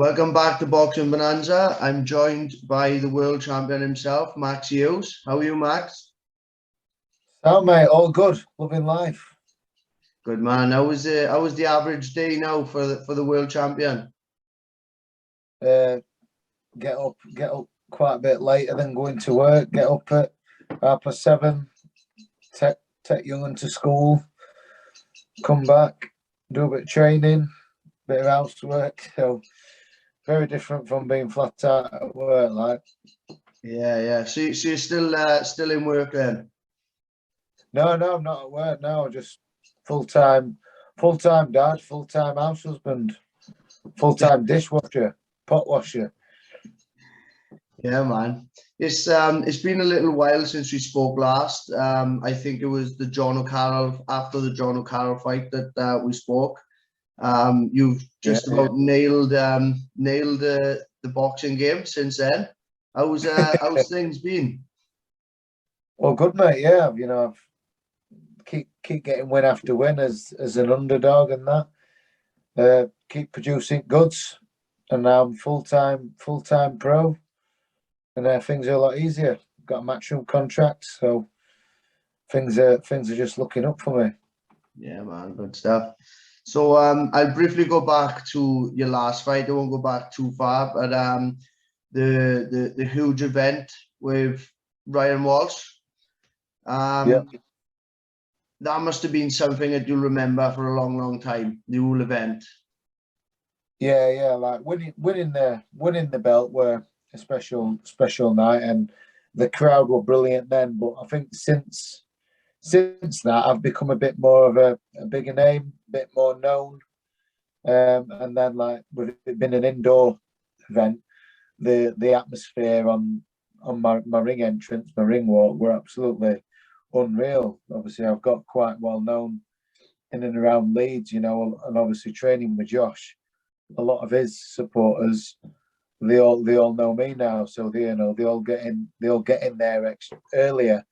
Welcome back to Boxing Bonanza. I'm joined by the world champion himself, Maxi Hughes. How are you, Max? Oh, mate, all good. Loving life. Good man. How was the average day now for the world champion? Get up quite a bit later than going to work. Get up at 7:30. Take young to school. Come back, do a bit of training, bit of housework. So very different from being flat out at work. Like, Yeah. So you're still in work then? no, I'm not at work now. Just full time dad, full time house husband, full time dishwasher, pot washer. Yeah, man. It's been a little while since we spoke last. I think it was the John O'Carroll after the John O'Carroll fight that we spoke. You've just about nailed the boxing game since then. How's things been? Well, good mate. Yeah, I've keep getting win after win as an underdog and that. Keep producing goods, and now I'm full time pro, and things are a lot easier. Got a matchroom contract, so things are just looking up for me. Yeah, man, good stuff. So I'll briefly go back to your last fight. I won't go back too far, but the huge event with Ryan Walsh. Yeah, That must have been something that you'll remember for a long, long time. The whole event. yeah. Like winning the belt were a special night, and the crowd were brilliant then. But I think since that, I've become a bit more of a bigger name, a bit more known. And then, like, with it being an indoor event, the atmosphere on my ring entrance, my ring walk, were absolutely unreal. Obviously, I've got quite well known in and around Leeds, and obviously training with Josh. A lot of his supporters, they all know me now, so they all get in there earlier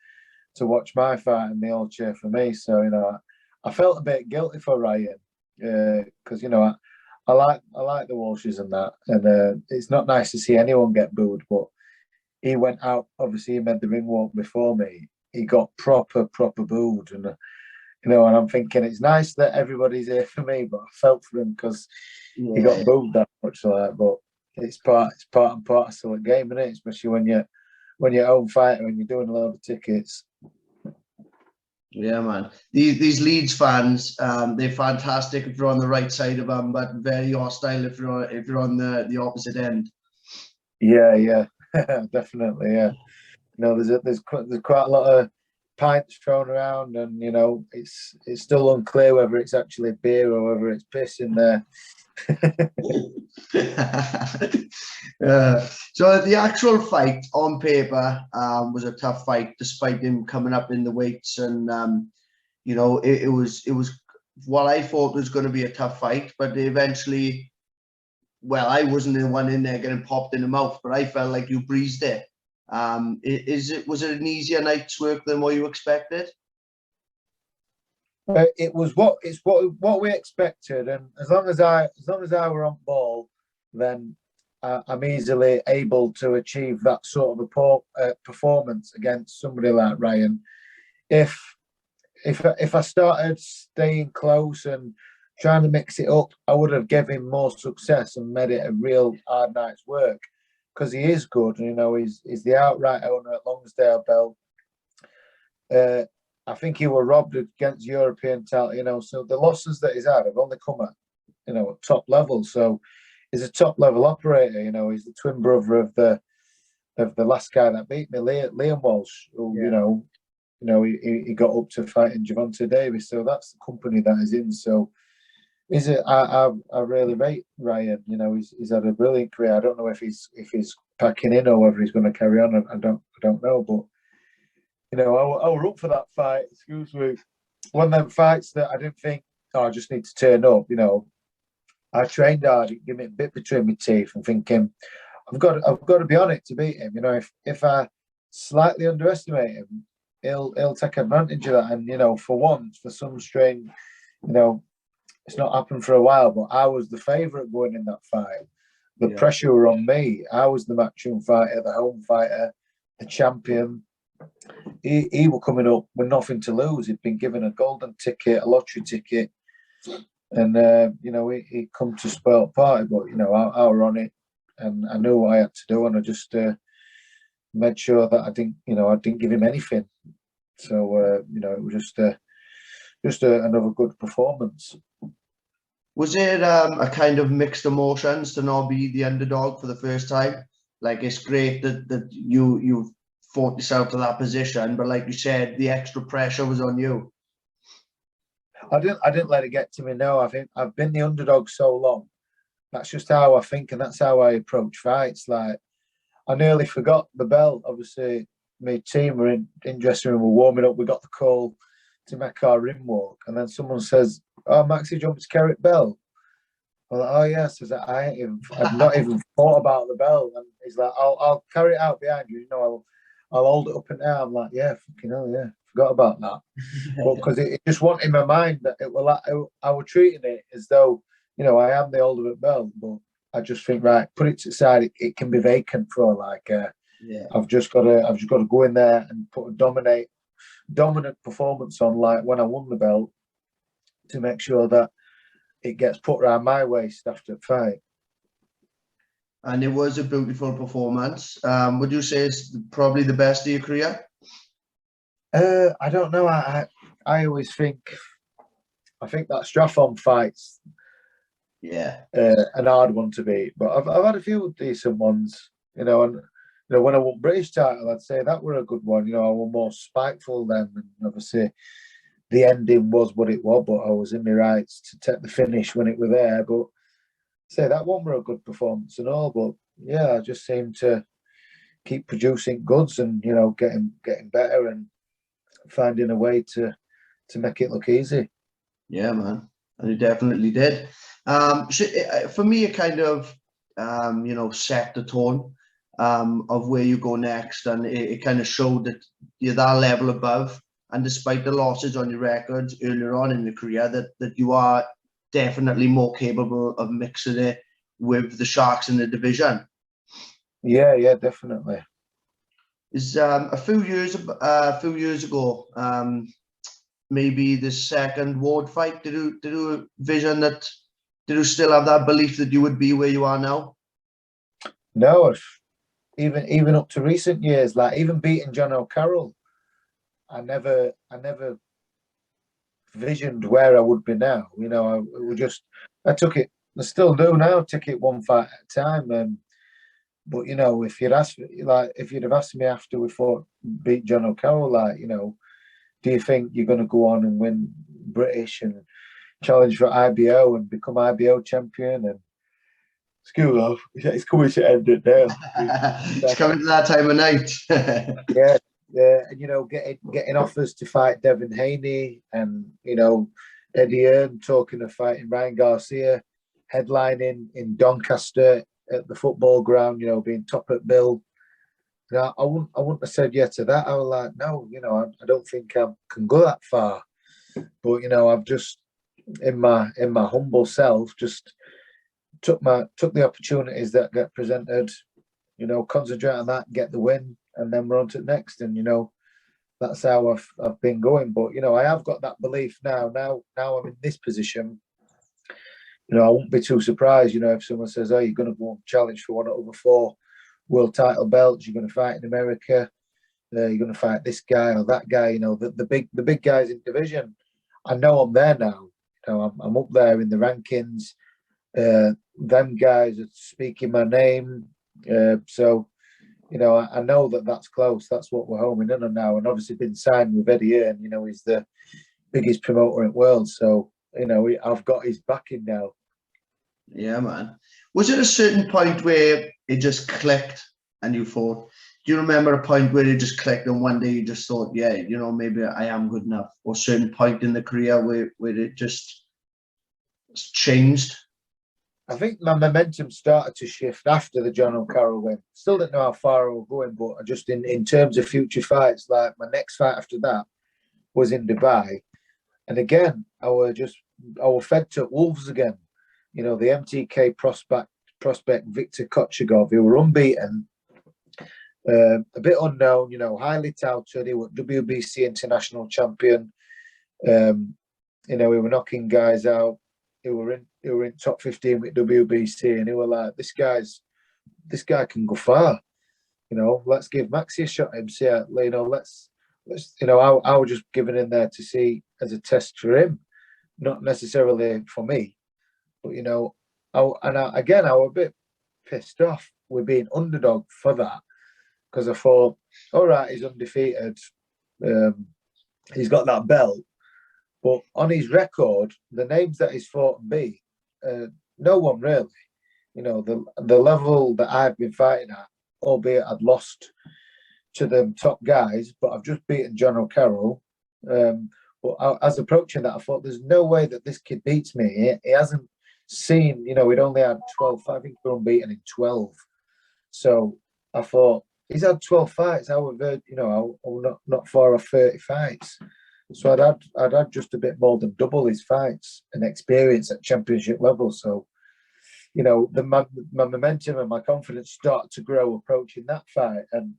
to watch my fight, and they all cheer for me. So I felt a bit guilty for Ryan because I like the Walshes and that, and it's not nice to see anyone get booed. But he went out. Obviously, he made the ring walk before me. He got proper booed, and and I'm thinking it's nice that everybody's here for me, but I felt for him because he got booed that much. Like, but it's part and parcel of the game, isn't it? Especially when you're own fighter and you're doing a lot of tickets. Yeah, man. These Leeds fans, they're fantastic if you're on the right side of them, but very hostile if you're on the opposite end. Yeah, definitely. Yeah, there's quite a lot of pints thrown around, and it's still unclear whether it's actually beer or whether it's piss in there. So the actual fight on paper was a tough fight, despite him coming up in the weights, and it was what I thought was going to be a tough fight, but eventually, well, I wasn't the one in there getting popped in the mouth, but I felt like you breezed it. Was it an easier night's work than what you expected? What we expected, and as long as I were on ball, then I'm easily able to achieve that sort of a performance against somebody like Ryan. If I started staying close and trying to mix it up, I would have given him more success and made it a real hard night's work because he is good. He's the outright owner at Longsdale Belt. I think he was robbed against European talent, so the losses that he's had have only come at top level. So he's a top level operator. He's the twin brother of the last guy that beat me, Liam Walsh, who he got up to fighting Javante Davis. So that's the company that he's in. So I really rate Ryan. He's had a brilliant career. I don't know if he's packing in or whether he's going to carry on. I don't know, but. I was up for that fight. Excuse me. One of them fights that I didn't think, I just need to turn up. I trained hard, give me a bit between my teeth, and thinking, I've got to be on it to beat him. If I slightly underestimate him, he'll take advantage of that. And for once, for some strange, it's not happened for a while, but I was the favourite going in that fight. the pressure were on me. I was the matchroom fighter, the home fighter, the champion. He were coming up with nothing to lose. He'd been given a golden ticket, a lottery ticket, and he come to spoil party. But I were on it, and I knew what I had to do, and I just made sure that I didn't give him anything. So it was just another good performance. Was it a kind of mixed emotions to not be the underdog for the first time? Like, it's great that you fought yourself to that position, but like you said, the extra pressure was on you. I didn't let it get to me. No, I think I've been the underdog so long. That's just how I think, and that's how I approach fights. Like, I nearly forgot the belt. Obviously, my team were in dressing room, we're warming up. We got the call to make our ring walk, and then someone says, "Oh, Maxi jumps carry bell." I'm like, "Oh yes," I'd not even thought about the bell, and he's like, "I'll carry it out behind you. I'll hold it up and down." I'm like, "Yeah, fucking hell, yeah, forgot about that." But because it just wanted in my mind that it was like I was treating it as though I am the older bell, but I just think, right, put it to the side. It can be vacant for I've just got to go in there and put a dominant performance on, like when I won the belt, to make sure that it gets put around my waist after the fight. And it was a beautiful performance. Would you say it's probably the best of your career? I don't know. I always think that Strathon fight's an hard one to beat, but I've had a few decent ones, and when I won British title, I'd say that were a good one. I was more spiteful then, and obviously the ending was what it was, but I was in my rights to take the finish when it were there. But say that one were a good performance and all, but yeah, I just seem to keep producing goods and getting better and finding a way to make it look easy. Yeah, man, and it definitely did. For me, it kind of set the tone of where you go next, and it kind of showed that you're that level above. And despite the losses on your records earlier on in your career, that you are definitely more capable of mixing it with the Sharks in the division. Yeah, definitely. Is a few years ago, maybe the second Ward fight, did you vision that? Did you still have that belief that you would be where you are now? No, even up to recent years, like even beating John O'Carroll, I never visioned where I would be now. I took it. I still do now. Take it one fight at a time. But if you'd have asked me after we beat John O'Carroll, do you think you're going to go on and win British and challenge for IBO and become IBO champion? And school off, it's coming to end it now. It's coming to that time of night. Yeah, and getting offers to fight Devin Haney, and Eddie Earn talking of fighting Ryan Garcia, headlining in Doncaster at the football ground, being top at bill. I wouldn't have said yes to that. I was like, no, I don't think I can go that far. But I've just in my humble self just took the opportunities that get presented, concentrate on that, get the win, and then we're on to the next. And that's how I've been going. But I have got that belief now. Now I'm in this position. I won't be too surprised, if someone says, "Oh, you're going to go and challenge for one of the 4 world title belts. You're going to fight in America. You're going to fight this guy or that guy." The big guys in division. I know I'm there now. I'm up there in the rankings. Them guys are speaking my name. So I know that's close. That's what we're homing in on now. And obviously been signed with Eddie Earn. He's the biggest promoter in the world. So I've got his backing now. Yeah, man. Was it a certain point where it just clicked and you thought, do you remember a point where it just clicked and one day you just thought, yeah, maybe I am good enough? Or a certain point in the career where it just changed? I think my momentum started to shift after the John O'Carroll win. Still didn't know how far I was going, but just in terms of future fights, like my next fight after that was in Dubai. And again, I was fed to wolves again. The MTK prospect Victor Kochegov, who were unbeaten, a bit unknown, highly touted. He was WBC international champion. We were knocking guys out. Who were in top 15 with WBC, and they were like, this guy can go far. Let's give Maxi a shot. Him, see, let's. I was just giving in there to see as a test for him, not necessarily for me, but I was a bit pissed off with being underdog for that, because I thought, all right, he's undefeated, he's got that belt, but on his record, the names that he's fought and beat, no one really. The level that I've been fighting at, albeit I'd lost to the top guys, but I've just beaten John O'Carroll. But as approaching that, I thought, there's no way that this kid beats me. He hasn't seen, he'd only had 12, I think we're unbeaten in 12. So I thought, he's had 12 fights. I would, not far off 30 fights. So I'd had just a bit more than double his fights and experience at championship level. So, my momentum and my confidence started to grow approaching that fight, and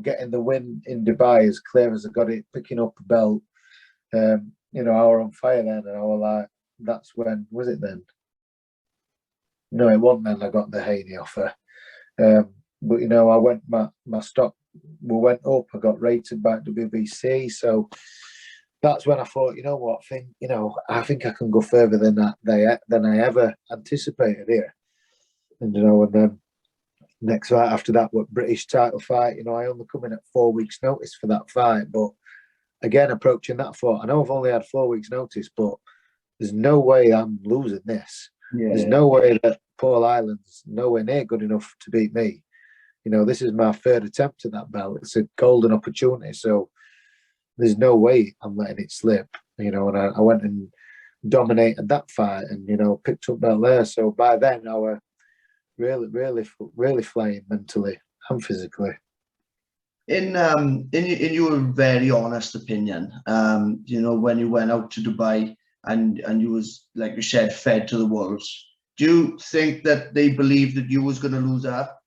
getting the win in Dubai as clear as I got it, picking up a belt. I was on fire then, and I was like, that's when, was it then? No, it wasn't then I got the Haney offer. But I went, my stock went up. I got rated by WBC, so that's when I thought, I think I can go further than I ever anticipated here. And and then next fight after that, what British title fight, I only come in at 4 weeks' notice for that fight. But again, approaching that fight, I know I've only had 4 weeks' notice, but there's no way I'm losing this. Yeah. There's no way that Paul Island's nowhere near good enough to beat me. This is my third attempt at that belt. It's a golden opportunity. So there's no way I'm letting it slip. And I went and dominated that fight and, picked up belt there. So by then I was really flying mentally and physically. In your very honest opinion, when you went out to Dubai and you was, like you said, fed to the wolves, do you think that they believed that you was going to lose that?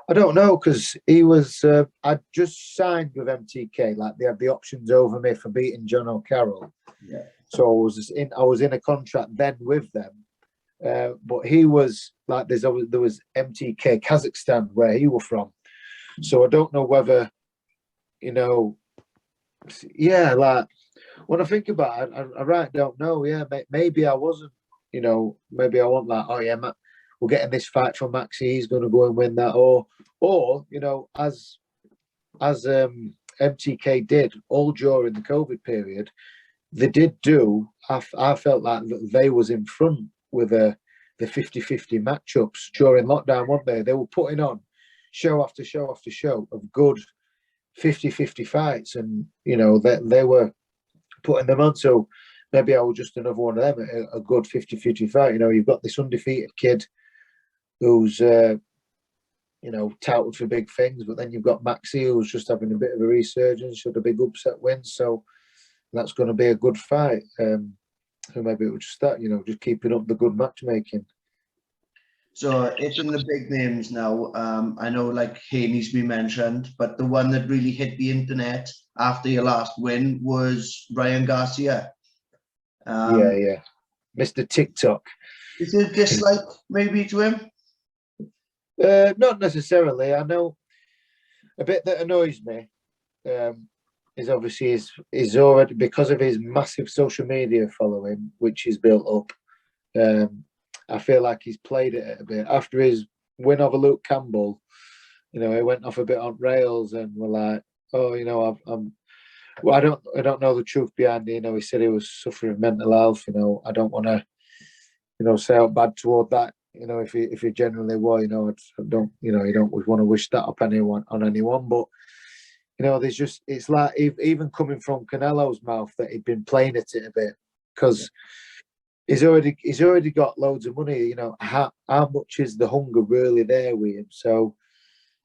I don't know, because he was. I just signed with MTK. Like, they had the options over me for beating John O'Carroll. Yeah. So I was in a contract then with them. But he was like, there was MTK Kazakhstan where he was from. So I don't know whether, like when I think about it, I right don't know. Yeah, maybe I wasn't. Maybe I wasn't like, oh yeah, we're getting this fight from Maxi, he's going to go and win that, or as MTK did all during the COVID period, they did do. I felt like they was in front with the 50-50 matchups during lockdown, weren't they? They were putting on show after show after show of good 50-50 fights, and they were putting them on. So maybe I was just another one of them, a good 50-50 fight. You've got this undefeated kid who's touted for big things, but then you've got Maxi, who's just having a bit of a resurgence, should a big upset win. So that's going to be a good fight. So maybe it was just that, just keeping up the good matchmaking. So hitting the big names now, I know like Haney's been mentioned, but the one that really hit the internet after your last win was Ryan Garcia. Yeah. Mr. TikTok. Is it dislike maybe to him? Not necessarily. I know a bit that annoys me is obviously is already, because of his massive social media following, which he's built up. I feel like he's played it a bit after his win over Luke Campbell. He went off a bit on rails and were like, oh, well, I don't know the truth behind it. He said he was suffering mental health. I don't want to, say out bad toward that. If he generally were, I don't, you don't want to wish that up on anyone. But there's just, it's like even coming from Canelo's mouth that he'd been playing at it a bit, because he's already got loads of money. How much is the hunger really there with him? So,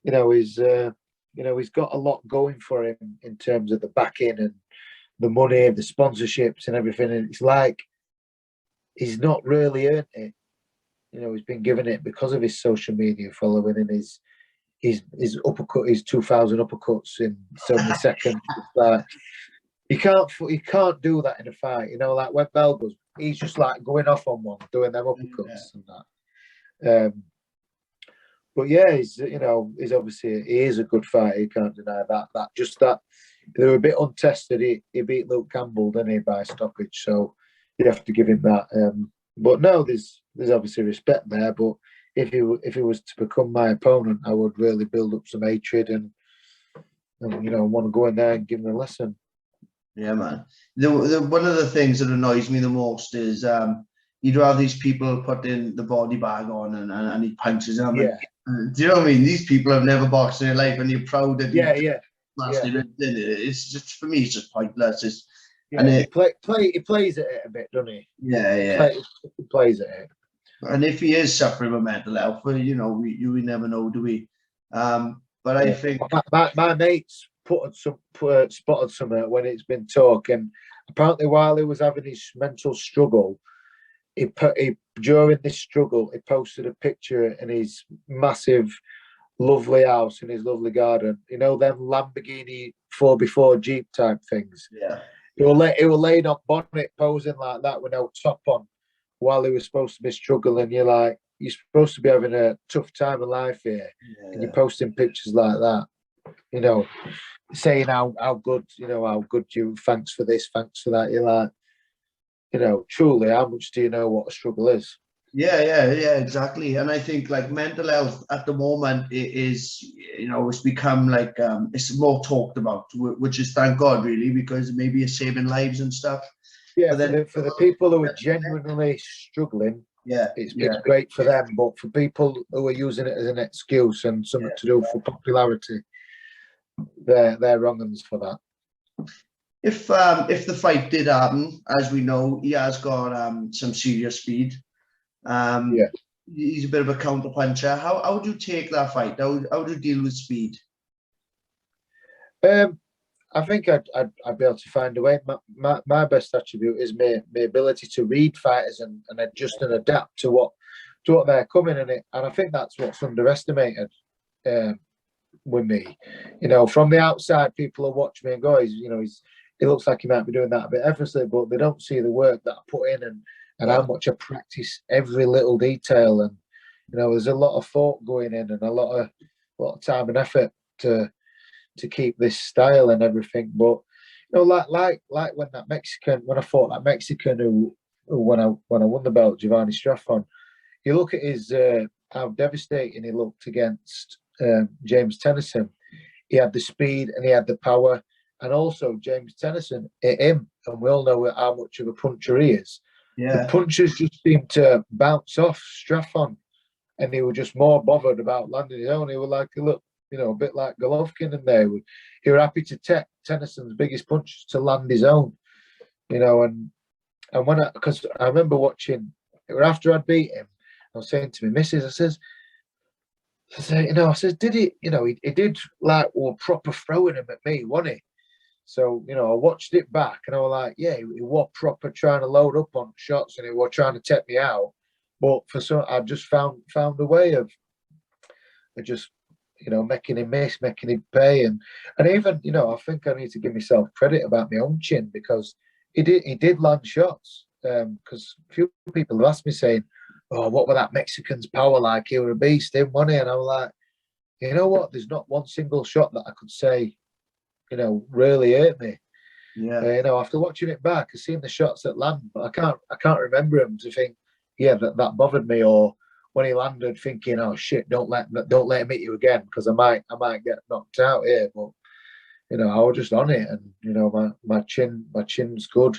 he's got a lot going for him in terms of the backing and the money, the sponsorships and everything. And it's like he's not really earned it. he's been given it because of his social media following and his uppercut, his 2,000 uppercuts in 70 seconds. Like, you can't do that in a fight. Like when Bell goes, he's just like going off on one, doing them uppercuts and that. But yeah, he's obviously he is a good fighter. You can't deny that. That they were a bit untested. He beat Luke Campbell, didn't he, by stoppage? So you have to give him that. But no, there's obviously respect there. But if he was to become my opponent, I would really build up some hatred and want to go in there and give him a lesson. Yeah, man. One of the things that annoys me the most is you'd have these people putting the body bag on and he punches them. Yeah. Do you know what I mean? These people have never boxed in their life, and you're proud that it's just, for me, it's just pointless. He plays at it a bit, doesn't he? Yeah. He plays at it. And if he is suffering with mental health, well, we never know, do we? But I think my mates spotted something when it's been talking. Apparently, while he was having his mental struggle, during this struggle, he posted a picture in his massive, lovely house in his lovely garden. Them Lamborghini 4x4 Jeep type things. Yeah. He was laid on bonnet, posing like that with no top on, while he was supposed to be struggling. You're like, you're supposed to be having a tough time of life here, and you're posting pictures like that. Saying how good you. Thanks for this, thanks for that. You're like, truly, how much do you know what a struggle is? Yeah, exactly. And I think like mental health at the moment is, it's become like it's more talked about, which is thank God really, because maybe it's saving lives and stuff. Yeah, but then, for the people who are genuinely struggling, it's been great for them. But for people who are using it as an excuse and something to do for popularity, they're wrong uns for that. If the fight did happen, as we know, he has got some serious speed. He's a bit of a counter puncher. How would you take that fight? How would you deal with speed? I think I'd be able to find a way. My best attribute is my ability to read fighters and adjust and adapt to what they're coming in it. And I think that's what's underestimated with me. From the outside, people will watch me and go, he looks like he might be doing that a bit effortlessly, but they don't see the work that I put in and how much I practice every little detail. And there's a lot of thought going in and a lot of time and effort to keep this style and everything. But like when I fought that Mexican who when I won the belt, Giovanni Straffon, you look at his how devastating he looked against James Tennyson. He had the speed and he had the power. And also James Tennyson hit him, and we all know how much of a puncher he is. Yeah. The punches just seemed to bounce off Straffon, and he was just more bothered about landing his own. He was like, look, a bit like Golovkin in there. He was happy to take Tennyson's biggest punches to land his own, and because I remember watching, after I'd beat him, I was saying to my missus, I says, did he, he did like proper throwing him at me, wasn't he? So, I watched it back and I was like, yeah, he was proper trying to load up on shots and he was trying to take me out. But I just found a way of just, making him miss, making him pay. And even, I think I need to give myself credit about my own chin, because he did land shots. Because a few people have asked me saying, oh, what were that Mexican's power like? He was a beast, didn't he? And I was like, you know what? There's not one single shot that I could say, really hurt me. Yeah. After watching it back, I've seen the shots that land, but I can't remember them to think, that bothered me, or when he landed thinking, oh shit, don't let him hit you again, because I might get knocked out here. But I was just on it, and my chin's good,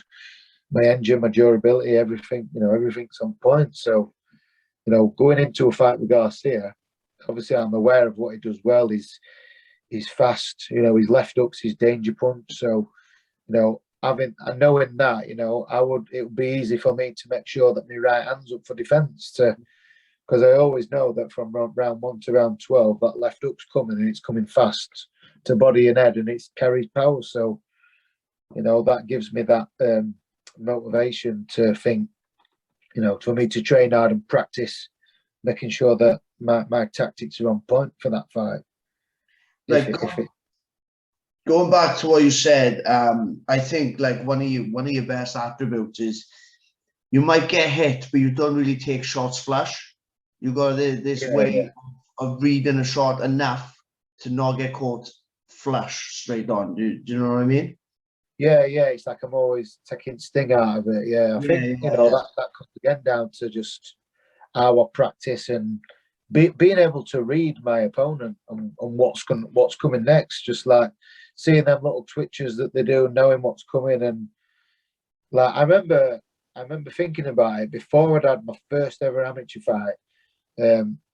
my engine, my durability, everything, everything's on point. So, going into a fight with Garcia, obviously I'm aware of what he does well. He's fast, his left hook's his danger punch. So, knowing that, it would be easy for me to make sure that my right hand's up for defence, because I always know that from round 1 to round 12, that left hook's coming, and it's coming fast to body and head, and it carries power. So, that gives me that motivation to think, for me to train hard and practice making sure that my tactics are on point for that fight. Like going back to what you said, I think like one of your best attributes is you might get hit, but you don't really take shots flush. You got this way of reading a shot enough to not get caught flush straight on. Do you know what I mean? Yeah, it's like I'm always taking sting out of it. Yeah, I think that comes again down to just our practice and being able to read my opponent and what's coming next. Just like seeing them little twitches that they do, knowing what's coming. And like I remember thinking about it before I'd had my first ever amateur fight.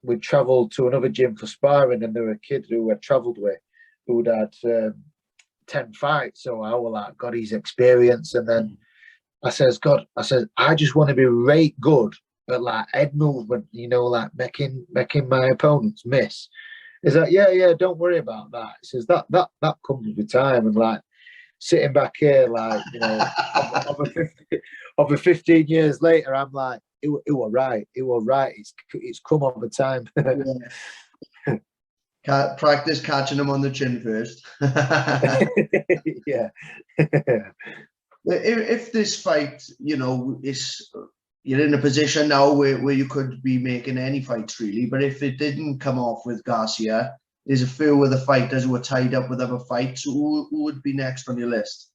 We travelled to another gym for sparring, and there were a kid who I travelled with who'd had 10 fights. So I was like, God, he's experienced. And then I says, I just want to be right good at like head movement, like making my opponents miss. He's like, yeah, don't worry about that. He says that comes with time. And like sitting back here, like, over 15 years later, I'm like, it was right. It's come over time. Practice catching them on the chin first. Yeah. If this fight, you're in a position now where you could be making any fights really, but if it didn't come off with Garcia, there's a few of the fighters who are tied up with other fights. Who would be next on your list?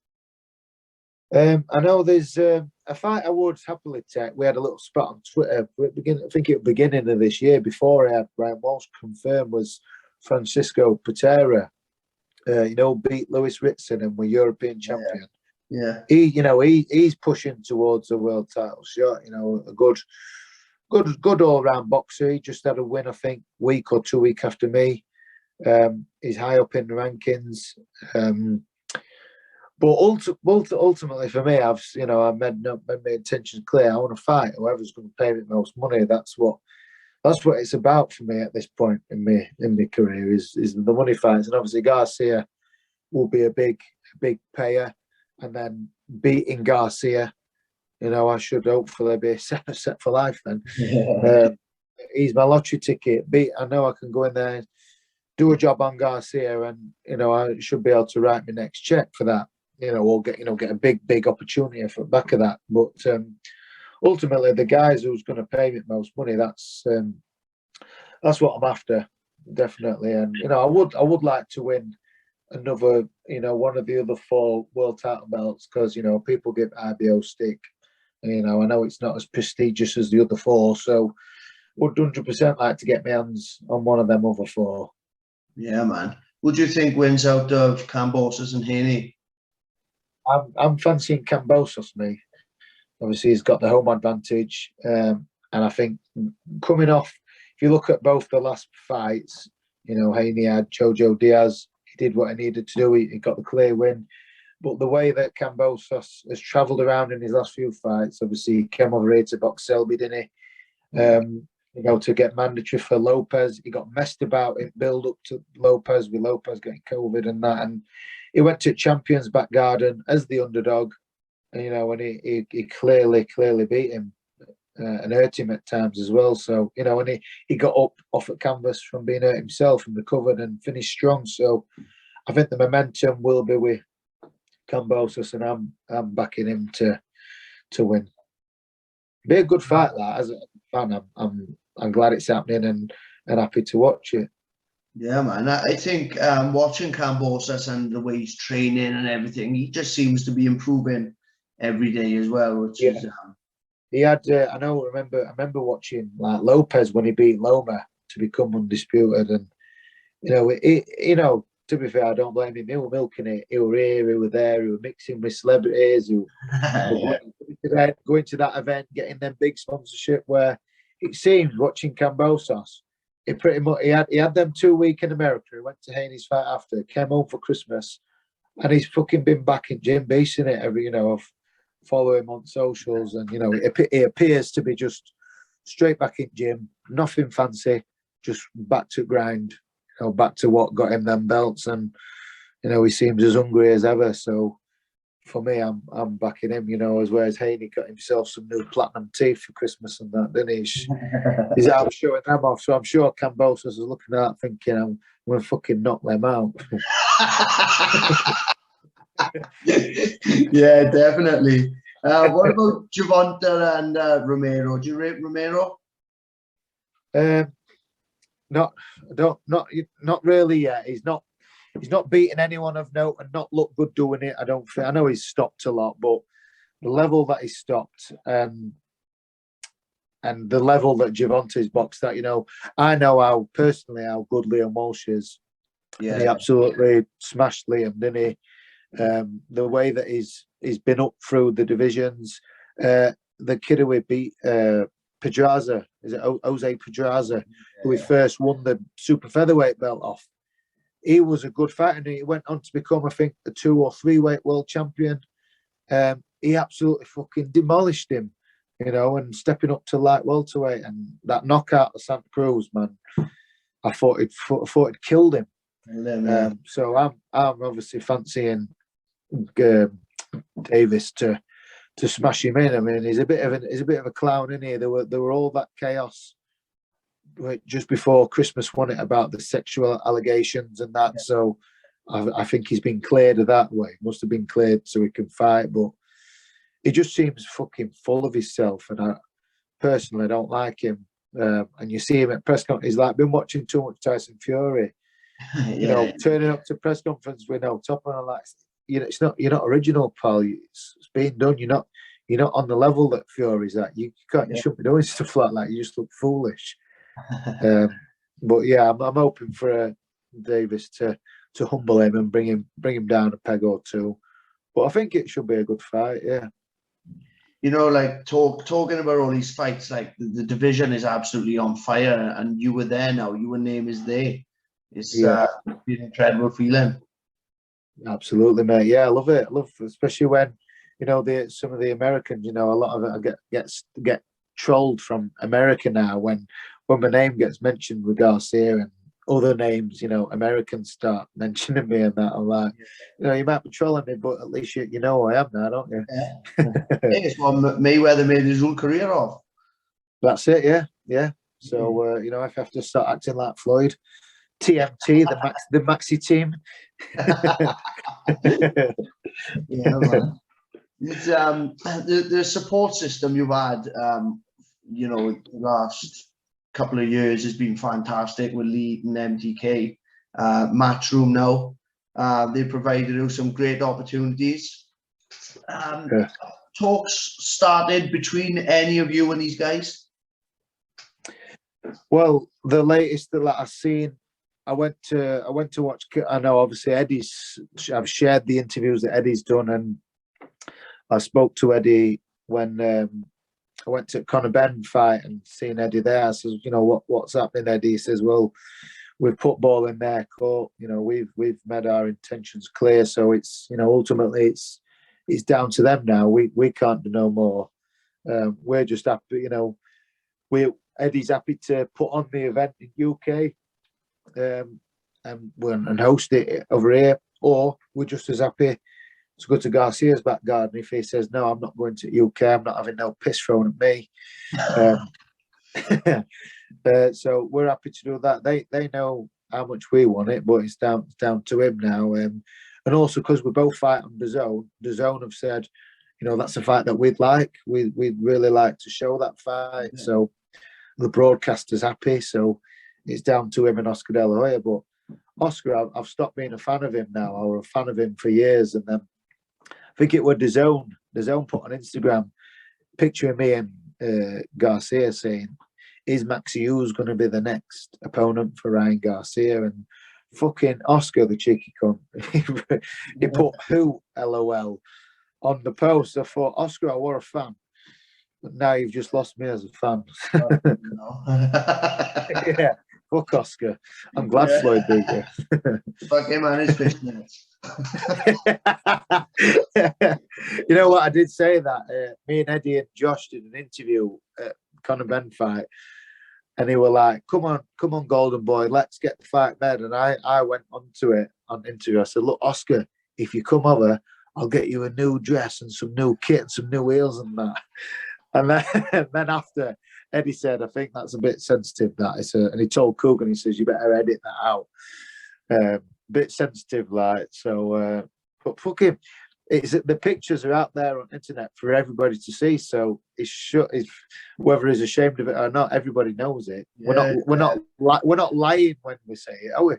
I know there's a fight I would happily take. We had a little spot on Twitter. I think at the beginning of this year, before I had Ryan Walsh confirmed, was Francisco Patera. Beat Lewis Ritson and were European champion. Yeah. He's pushing towards a world title shot. A good all round boxer. He just had a win, I think, week or 2 weeks after me. He's high up in the rankings. But ultimately for me, I've made my intentions clear. I want to fight whoever's going to pay me the most money. That's what it's about for me at this point in my career is the money fights. And obviously Garcia will be a big payer, and then beating Garcia, I should hopefully be set for life then. Yeah. He's my lottery ticket. I know I can go in there, do a job on Garcia, and I should be able to write my next check for that. Or get a big opportunity for the back of that. But ultimately, the guys who's going to pay me the most money, that's what I'm after, definitely. And I would like to win another, one of the other 4 world title belts, because people give IBO stick. I know it's not as prestigious as the other 4, so would 100% like to get my hands on one of them other 4. Yeah, man. Who do you think wins out of Kambosos and Haney? I'm fancying Kambosos, me. Obviously, he's got the home advantage, and I think coming off, if you look at both the last fights, Haney had Jojo Diaz. He did what he needed to do. He got the clear win. But the way that Kambosos has travelled around in his last few fights, obviously he came over here to box Selby, didn't he? To get mandatory for Lopez. He got messed about in build up to Lopez, with Lopez getting COVID and that. And he went to Champions Back Garden as the underdog, and he clearly beat him and hurt him at times as well. So and he got up off at canvas from being hurt himself and recovered and finished strong. So I think the momentum will be with Kambosos, and I'm backing him to win. Be a good fight, that. As a fan, I'm glad it's happening and happy to watch it. Yeah, man. I think watching Kambosos and the way he's training and everything, he just seems to be improving every day as well. Which is he had. I remember watching like Lopez when he beat Loma to become undisputed, and to be fair, I don't blame him. He was milking it. He were here, he were there, he were mixing with celebrities, who going to that event, getting them big sponsorship. Where it seems watching Kambosos, he pretty much he had them 2 weeks in America. He went to Haney's fight after, came home for Christmas, and he's fucking been back in gym beasting it every. I've followed him on socials, and he appears to be just straight back in gym, nothing fancy, just back to grind. Back to what got him them belts, and he seems as hungry as ever. So for me, I'm backing him. You know, as whereas Haney got himself some new platinum teeth for Christmas and that, didn't he? He's out showing them off. So I'm sure Cambosos is looking at that thinking, I'm going to fucking knock them out. Yeah, definitely. What about Gervonta and Romero? Do you rate Romero? Not really yet. He's not beating anyone of note and not looked good doing it. I don't think. I know he's stopped a lot, but the level that he stopped and the level that Gervonta's boxed at, you know, I know how personally how good Liam Walsh is. Yeah, and he absolutely smashed Liam, didn't he? The way that he's been up through the divisions, the kid who we beat, Pedraza, is it Jose Pedraza, who he first won the super featherweight belt off. He was a good fighter, and he went on to become, I think, a 2 or 3 weight world champion. He absolutely fucking demolished him, you know, and stepping up to light welterweight, and that knockout of Santa Cruz, man, I thought it killed him. So I'm obviously fancying Davis to smash him in. I mean, he's a bit of a clown in here. There were all that chaos just before Christmas, wasn't it, about the sexual allegations and that. So I think he's been cleared of that way. Must have been cleared so he can fight, but he just seems fucking full of himself, and I personally don't like him. And you see him at press conference, he's like been watching too much Tyson Fury. You know, turning up to press conference with no top on, like, you know, you're not original, pal. It's being done. You're not on the level that Fury's at. You shouldn't be doing stuff like that. You just look foolish. But yeah, I'm hoping for Davis to humble him and bring him down a peg or two. But I think it should be a good fight. Yeah. You know, like talking about all these fights, like the division is absolutely on fire, and you were there now. Your name is there. It's an incredible feeling. Absolutely, mate. Yeah, I love it. I love, especially when, you know, some of the Americans, you know, a lot of it get trolled from America now when my name gets mentioned with Garcia and other names, you know, Americans start mentioning me and that. I'm like, you know, you might be trolling me, but at least you know who I am now, don't you? Yeah. It's what Mayweather made his whole career of. That's it, yeah. So, you know, if I have to start acting like Floyd, TMT, the Maxi team. Yeah, man. It's, the support system you've had, you know, the last couple of years has been fantastic with Lee and MTK. Matchroom now, they provided you some great opportunities. Talks started between any of you and these guys? Well, the latest that I've seen, I went to watch. I know, obviously, I've shared the interviews that Eddie's done, and I spoke to Eddie when I went to Conor Ben fight and seen Eddie there. I says, you know, what's happening, Eddie? He says, well, we've put ball in their court. You know, we've made our intentions clear. So it's, you know, ultimately it's down to them now. We can't do no more. We're just happy, you know. Eddie's happy to put on the event in UK and host it over here, or we're just as happy to go to Garcia's back garden if he says, no, I'm not going to UK, I'm not having no piss thrown at me. So we're happy to do that. They know how much we want it, but it's down to him now. And also because we both fight on DAZN have said, you know, that's a fight that we'd really like to show that fight. Yeah. So the broadcaster's happy, so it's down to him and Oscar De La Hoya. But Oscar, I've stopped being a fan of him now. I was a fan of him for years, and then I think it was DAZN. DAZN put on Instagram picturing me and Garcia saying, is Maxi Hughes going to be the next opponent for Ryan Garcia? And fucking Oscar, the cheeky cunt, he put who, LOL, on the post. I thought, Oscar, I was a fan. But now you've just lost me as a fan. Yeah, fuck Oscar. I'm glad Floyd beat you. Fuck him and his fishnets. You know what? I did say that. Me and Eddie and Josh did an interview at Conor Ben fight, and they were like, "Come on, Golden Boy, let's get the fight made." And I went onto it on interview. I said, "Look, Oscar, if you come over, I'll get you a new dress and some new kit and some new heels and that. And then, and then after, Eddie said, I think that's a bit sensitive, that. And he told Coogan, he says, you better edit that out. Bit sensitive, like, so, but fuck him. The pictures are out there on the internet for everybody to see, so it's whether he's ashamed of it or not, everybody knows it. Yeah, we're not lying when we say it, are we?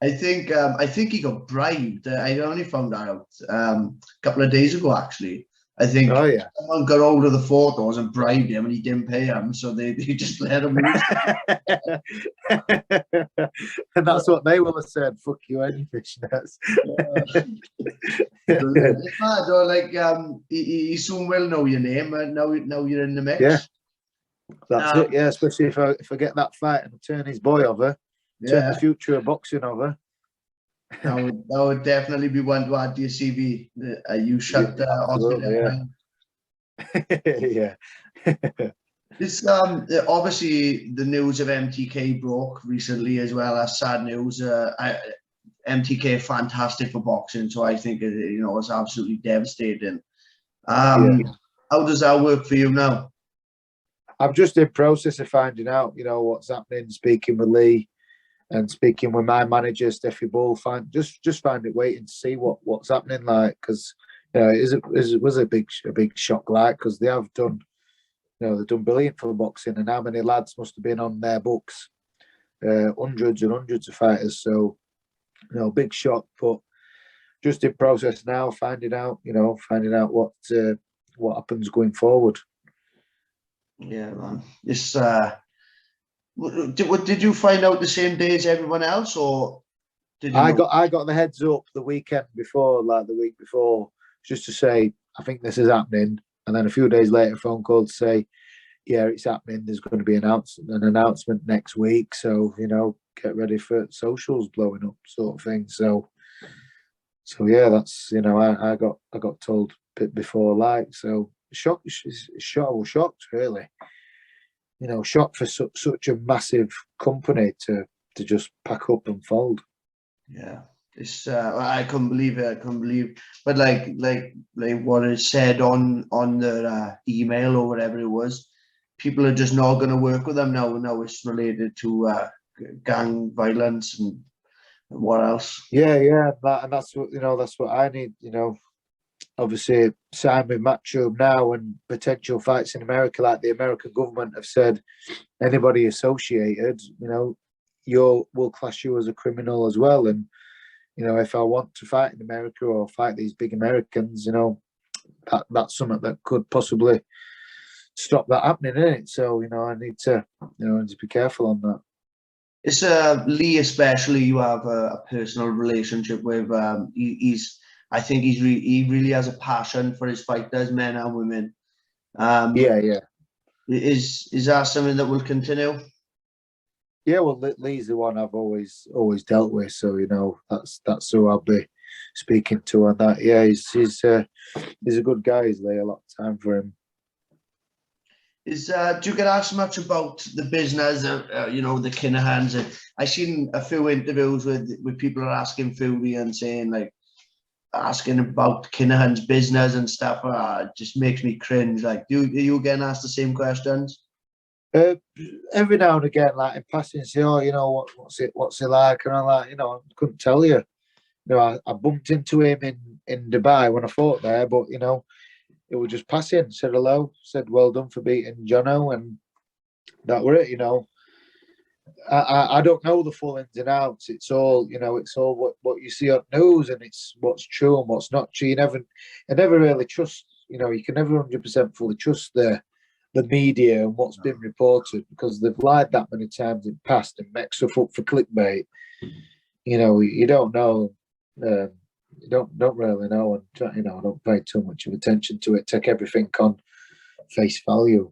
I think he got bribed. I only found that out a couple of days ago, actually. I think someone got hold of the photos and bribed him, and he didn't pay them, so they just let him loose. And that's what they will have said. Fuck you, any fishnets. It's mad, though. Like, he soon will know your name, and now you're in the mix. Yeah, that's it. Yeah, especially if I get that fight and turn his boy over, turn the future of boxing over. That would definitely be one to add to your CV. You shut Australia. Yeah. It's obviously the news of MTK broke recently as well. As sad news. MTK fantastic for boxing, so I think it's absolutely devastating. How does that work for you now? I'm just in process of finding out, what's happening. Speaking with Lee. And speaking with my manager, Steffi Bull, just find it waiting to see what's happening, like, because it was a big shock, like, because they have done, they've done brilliant for boxing, and how many lads must have been on their books, hundreds and hundreds of fighters. So, big shock, but just in process now, finding out what happens going forward. Yeah, man. It's Did you find out the same day as everyone else, or did you? I got the heads up the weekend before, like the week before, just to say I think this is happening, and then a few days later, a phone call to say, yeah, it's happening. There's going to be an announcement next week, so get ready for socials blowing up, sort of thing. So yeah, that's I got told a bit before, like, so I was shocked, really. Shocked for such a massive company to just pack up and fold. Yeah, it's I couldn't believe it. I couldn't believe, but like what it said on the email or whatever it was, people are just not going to work with them now. Now it's related to gang violence and what else? Yeah, and that's what I need. Obviously sign with Matchroom now, and potential fights in America, like the American government have said, anybody associated, we'll class you as a criminal as well. And if I want to fight in America or fight these big Americans, that's something that could possibly stop that happening, isn't it? So I need to be careful on that. It's Lee, especially. You have a personal relationship with. I think he really has a passion for his fighters, men and women. Yeah. Is that something that will continue? Yeah, well, Lee's the one I've always dealt with, so that's who I'll be speaking to on that. Yeah, he's a good guy. He's laid a lot of time for him. Do you get asked much about the business, the Kinahans? I've seen a few interviews with people are asking Fury and saying, like, asking about Kinahan's business and stuff. It just makes me cringe. Like, are you getting asked the same questions? Every now and again, like in passing, say, "Oh, what's it like?" And I'm like, I couldn't tell you. I bumped into him in Dubai when I fought there, but it was just passing. Said hello, said well done for beating Jono, and that were it. I don't know the full ins and outs. It's all what you see on news, and it's what's true and what's not true. I never really trust. You can never 100% fully trust the media and what's been reported, because they've lied that many times in the past and make stuff up for clickbait. You don't know. You don't really know, and I don't pay too much of attention to it. Take everything on face value.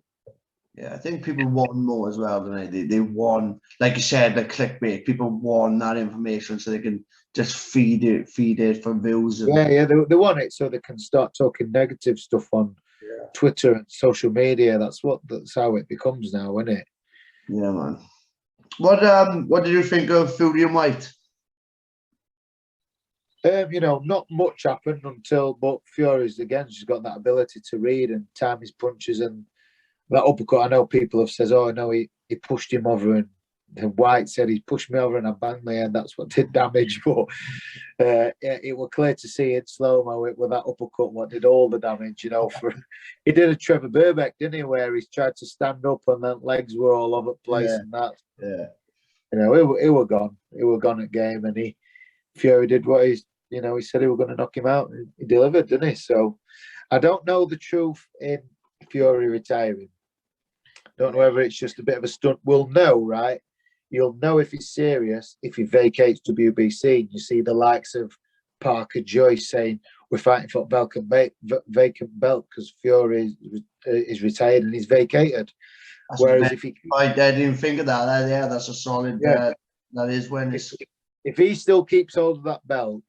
Yeah, I think people want more as well, don't they? They want, like you said, like clickbait. People want that information so they can just feed it for views. Yeah, they want it so they can start talking negative stuff on Twitter and social media. That's how it becomes now, isn't it? Yeah, man. What did you think of Fury and Whyte? You know, not much happened but Fury's again, she's got that ability to read and time his punches, and that uppercut. I know people have said, "Oh no, he pushed him over," and Whyte said he pushed me over and I banged my head. That's what did damage. But it was clear to see in slow mo with that uppercut what did all the damage. You know, for he did a Trevor Burbeck, didn't he, where he tried to stand up and then legs were all over the place, and that. Yeah. You know, it were gone. It were gone at game, and Fury did what he said he was going to knock him out. He delivered, didn't he? So I don't know the truth in Fury retiring. Don't know whether it's just a bit of a stunt. We'll know, right? You'll know if he's serious if he vacates WBC. You see the likes of Parker Joyce saying we're fighting for vacant belt because Fury is retired and he's vacated. That's Whereas if he, I didn't think of that. Yeah, that's a solid. Yeah. That is when it's. If he still keeps hold of that belt,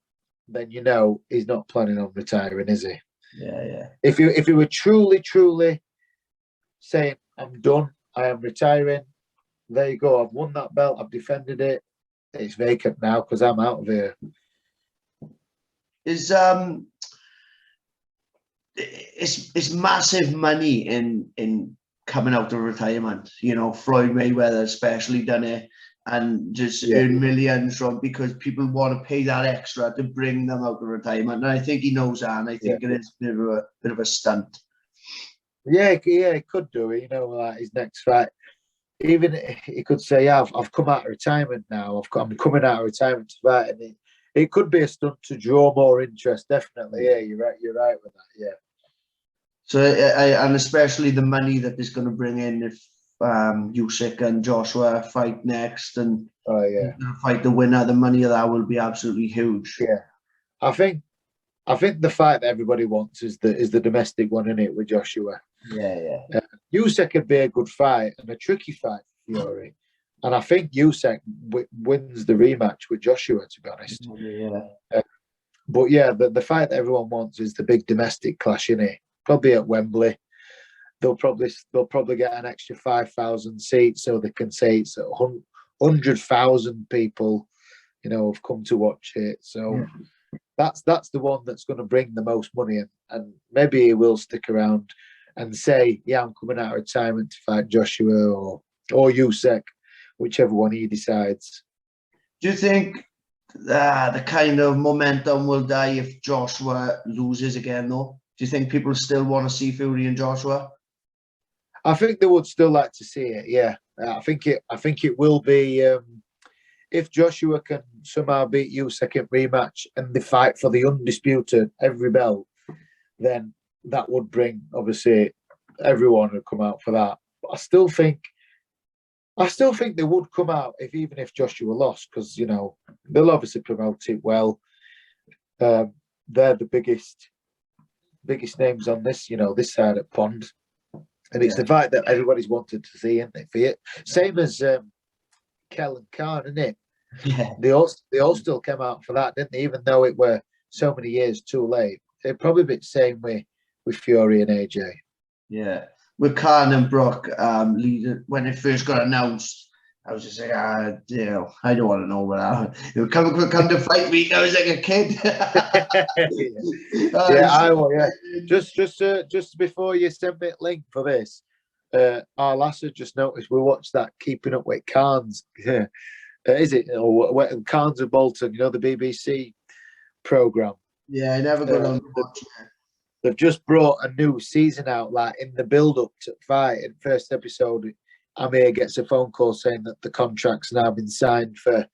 then you know he's not planning on retiring, is he? Yeah, yeah. If he were truly saying, I'm done, I am retiring, there you go, I've won that belt, I've defended it, it's vacant now because I'm out of here. It's massive money in coming out of retirement. You know, Floyd Mayweather especially done it and just earn millions from because people want to pay that extra to bring them out of retirement. And I think he knows that, and I think it is a bit of a stunt. Yeah, he could do it. You know, like his next fight. Even he could say, yeah, I've come out of retirement now. I'm coming out of retirement to fight, and it could be a stunt to draw more interest. Definitely, yeah, you're right with that. Yeah. So, and especially the money that is going to bring in if Usyk and Joshua fight next, and fight the winner, the money of that will be absolutely huge. Yeah, I think the fight that everybody wants is the domestic one, isn't it, with Joshua? Yeah. Usyk could be a good fight and a tricky fight for Fury, and I think Usyk wins the rematch with Joshua. To be honest, but yeah, the fight that everyone wants is the big domestic clash, innit? Probably at Wembley. They'll probably get an extra 5,000 seats so they can say it's 100,000 people, you know, have come to watch it. So that's the one that's going to bring the most money in, and maybe he will stick around and say, "Yeah, I'm coming out of retirement to fight Joshua or Usyk," whichever one he decides. Do you think the kind of momentum will die if Joshua loses again, though? Do you think people still want to see Fury and Joshua? I think they would still like to see it. Yeah, I think it will be if Joshua can somehow beat Usyk in rematch and they fight for the undisputed every belt, then that would bring obviously everyone would come out for that. But I still think they would come out even if Joshua lost because you know they'll obviously promote it well. They're the biggest names on this, you know, this side of pond. And it's the fight that everybody's wanted to see, isn't it? For you, same as Kell and Khan, isn't it? Yeah. They all still came out for that, didn't they? Even though it were so many years too late. They'd probably be the same way with Fury and AJ. Yeah. With Khan and Brock, when it first got announced, I was just like, you know, I don't want to know about that. Come to fight me. I was like a kid. I will. Yeah, just before you send me a link for this, our lass had just noticed we watched that Keeping Up with Khan's. Is it or Khan's of Bolton? You know the BBC program. Yeah, I never got on to watch it. They've just brought a new season out, like in the build-up to fight. In the first episode, Amir gets a phone call saying that the contract's now been signed for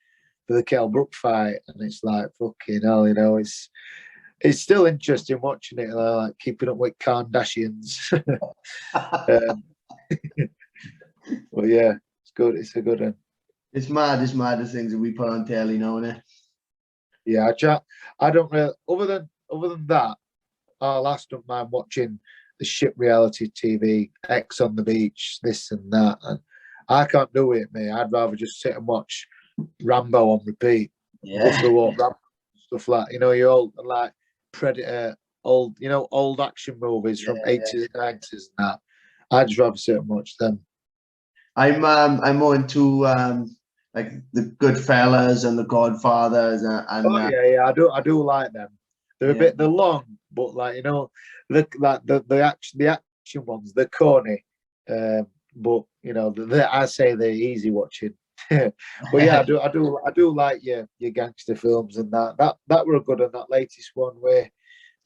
the Kell Brook fight, and it's like fucking hell, you know. It's still interesting watching it, like Keeping Up with Kardashians. Well, yeah, it's good. It's a good one. It's mad the things that we put on telly now, isn't it? Yeah, I don't really. Other than that, I last don't mind watching the shit reality TV, X on the beach, this and that, and I can't do it, mate. I'd rather just sit and watch Rambo on repeat. Yeah, stuff like your old like Predator, old action movies from 80s and 90s and that. I'd just rather sit and watch them. I'm more into like the Goodfellas and the Godfathers, and yeah, I do like them. They're they're long, but like the action ones, they're corny. But I say they're easy watching. But yeah, I do like your gangster films, and that were good on that latest one where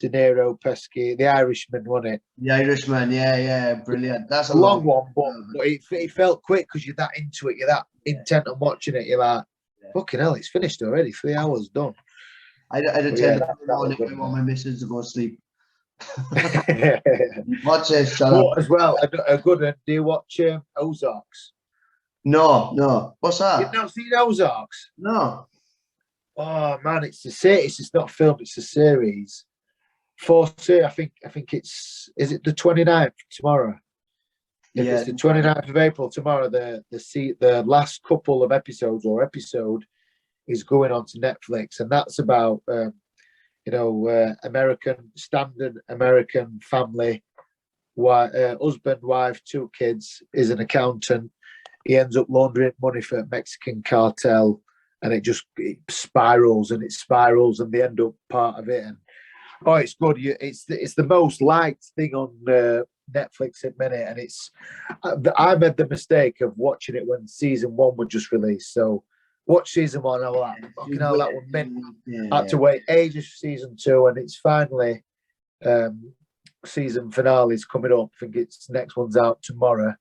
De Niro, Pesci, The Irishman, wasn't it? The Irishman, yeah, brilliant. That's a long one, but it felt quick because you're that into it, you're that intent on watching it. You're like, fucking hell, it's finished already. 3 hours done. I'd attend it when my missus to go to sleep. Watch it, shut up. As well, a good one. Do you watch Ozarks? No. What's that? You've not seen Ozarks? No. Oh man, it's a series. It's not a film. It's a series. I think is it the 29th tomorrow? If it's the 29th of April tomorrow, the last couple of episodes or episode is going on to Netflix, and that's about standard American family, husband, wife, 2 kids, is an accountant. He ends up laundering money for a Mexican cartel, and it spirals and they end up part of it. And it's good. It's the most liked thing on Netflix at the minute, and I made the mistake of watching it when season 1 was just released. So watch season 1, I was like, fucking hell, that one meant I had to wait ages for season 2, and it's finally season finale is coming up. I think next one's out tomorrow,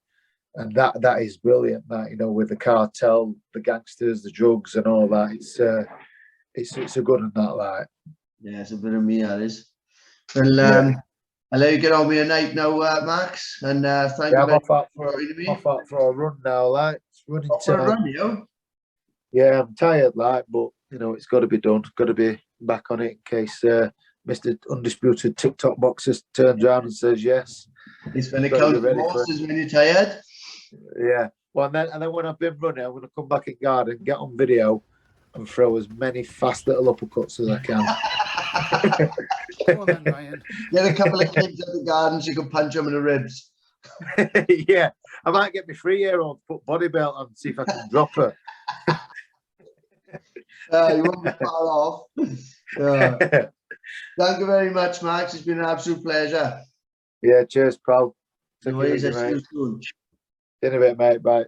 and that is brilliant. That with the cartel, the gangsters, the drugs, and all that. It's a good one, that like. Yeah, it's a bit of me, that is. Well, I'll let you get on with your night now, Max. And thank you very much for joining me. I'm off for a run now, like. It's running for a run, you? Yeah, I'm tired, like, but it's got to be done. Got to be back on it in case Mr. Undisputed TikTok Boxer turns around and says yes. He's going to count the horses when you're tired. Yeah. Well, and then when I've been running, I'm going to come back in garden, get on video, and throw as many fast little uppercuts as I can. Come on then, Ryan. Get a couple of kids at the garden so you can punch them in the ribs. Yeah, I might get my 3-year-old put body belt on and see if I can drop her. You won't be far off. Thank you very much, Max. It's been an absolute pleasure. Yeah, cheers, pal. See you soon. In a bit, mate. Bye.